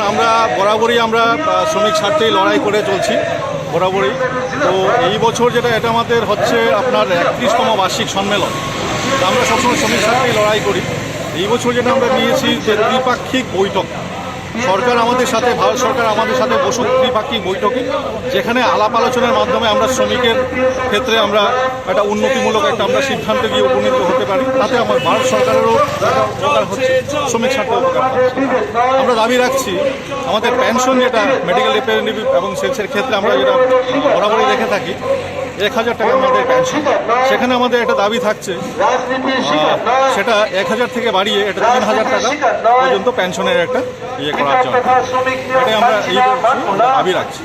আমরা বরাবরই শ্রমিক স্বার্থেই লড়াই করে চলছি বরাবরই। তো এই বছর এটা আমাদের হচ্ছে আপনার 31তম বার্ষিক সম্মেলন। আমরা সবসময় শ্রমিক স্বার্থেই লড়াই করি। এই বছর যেটা আমরা নিয়েছি যে ত্রিপাক্ষিক বৈঠক, ভারত সরকার আমাদের সাথে বসুক ত্রিপাক্ষিক বৈঠকে, যেখানে আলাপ আলোচনার মাধ্যমে আমরা শ্রমিকের ক্ষেত্রে আমরা একটা উন্নতিমূলক আমরা সিদ্ধান্তে গিয়ে উপনীত হতে পারি। তাতে আমার ভারত সরকারেরও একটা উপকার হচ্ছে, শ্রমিক স্বার্থে উপকার হচ্ছে। আমরা দাবি রাখছি আমাদের পেনশন, যেটা মেডিকেল রিপ্রেজেন্টেটিভ এবং সেলসের ক্ষেত্রে আমরা যেটা বরাবরই রেখে থাকি 1000 টাকা আমাদের পেনশন, সেখানে আমাদের একটা দাবি থাকছে সেটা 1000 থেকে বাড়িয়ে এটা 3000 টাকা পর্যন্ত পেনশনের একটা করার জন্য। এটাই আমরা এই দাবি রাখছি।